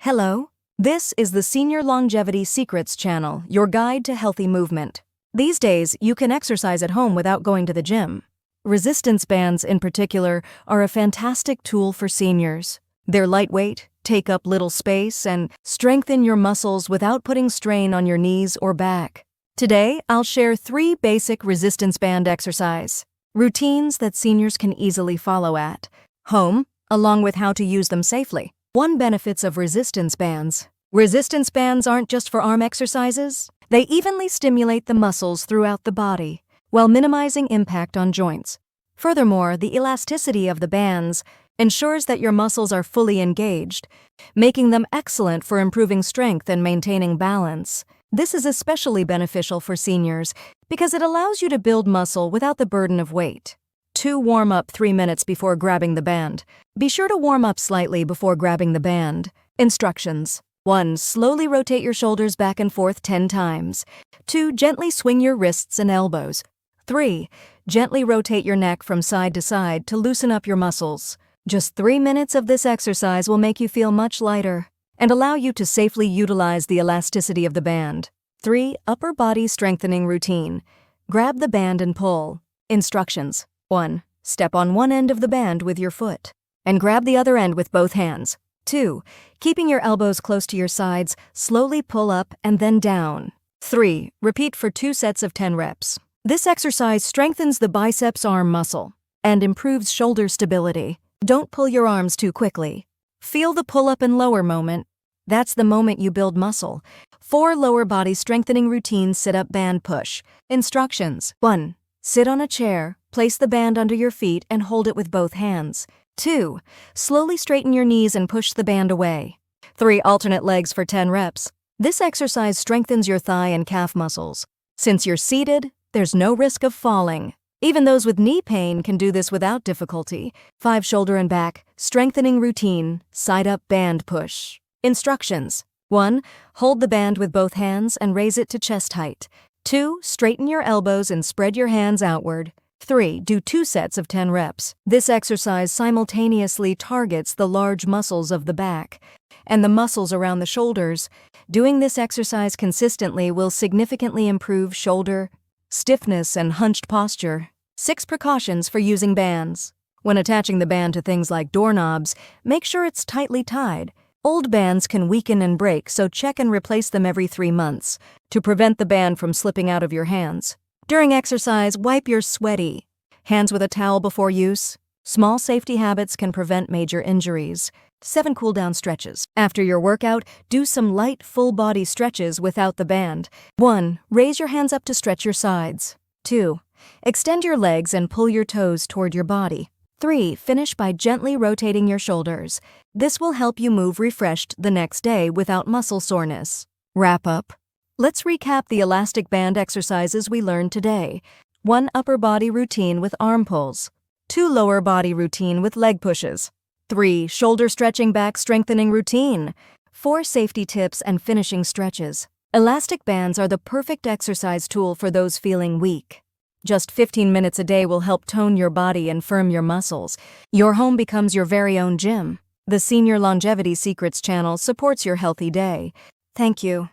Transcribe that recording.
Hello, this is the Senior Longevity Secrets channel, your guide to healthy movement. These days, you can exercise at home without going to the gym. Resistance bands, in particular, are a fantastic tool for seniors. They're lightweight, take up little space, and strengthen your muscles without putting strain on your knees or back. Today, I'll share 3 basic resistance band exercise routines that seniors can easily follow at home, along with how to use them safely. 1 Benefits of resistance bands. Resistance bands aren't just for arm exercises. They evenly stimulate the muscles throughout the body, while minimizing impact on joints. Furthermore, the elasticity of the bands ensures that your muscles are fully engaged, making them excellent for improving strength and maintaining balance. This is especially beneficial for seniors because it allows you to build muscle without the burden of weight. 2 Warm up 3 minutes before grabbing the band. Be sure to warm up slightly before grabbing the band. Instructions. 1. Slowly rotate your shoulders back and forth 10 times. 2. Gently swing your wrists and elbows. 3. Gently rotate your neck from side to side to loosen up your muscles. Just 3 minutes of this exercise will make you feel much lighter and allow you to safely utilize the elasticity of the band. 3. Upper body strengthening routine. Grab the band and pull. Instructions. 1. Step on one end of the band with your foot and grab the other end with both hands. 2. Keeping your elbows close to your sides, slowly pull up and then down. 3. Repeat for 2 sets of 10 reps. This exercise strengthens the biceps arm muscle and improves shoulder stability. Don't pull your arms too quickly. Feel the pull-up and lower moment. That's the moment you build muscle. 4 Lower body strengthening routine sit-up band push. Instructions. 1. Sit on a chair, place the band under your feet and hold it with both hands. 2. Slowly straighten your knees and push the band away. 3. Alternate legs for 10 reps. This exercise strengthens your thigh and calf muscles. Since you're seated, there's no risk of falling. Even those with knee pain can do this without difficulty. 5 Shoulder and back strengthening routine, side-up band push. Instructions. 1. Hold the band with both hands and raise it to chest height. 2. Straighten your elbows and spread your hands outward. 3. Do 2 sets of 10 reps. This exercise simultaneously targets the large muscles of the back and the muscles around the shoulders. Doing this exercise consistently will significantly improve shoulder stiffness and hunched posture. 6 Precautions for using bands. When attaching the band to things like doorknobs, make sure it's tightly tied. Old bands can weaken and break, so check and replace them every 3 months to prevent the band from slipping out of your hands. During exercise, wipe your sweaty hands with a towel before use. Small safety habits can prevent major injuries. 7 Cool-down stretches. After your workout, do some light full-body stretches without the band. 1. Raise your hands up to stretch your sides. 2. Extend your legs and pull your toes toward your body. 3. Finish by gently rotating your shoulders. This will help you move refreshed the next day without muscle soreness. Wrap up. Let's recap the elastic band exercises we learned today. 1 Upper body routine with arm pulls. 2 Lower body routine with leg pushes. 3 Shoulder stretching back strengthening routine. 4 Safety tips and finishing stretches. Elastic bands are the perfect exercise tool for those feeling weak. Just 15 minutes a day will help tone your body and firm your muscles. Your home becomes your very own gym. The Senior Longevity Secrets channel supports your healthy day. Thank you.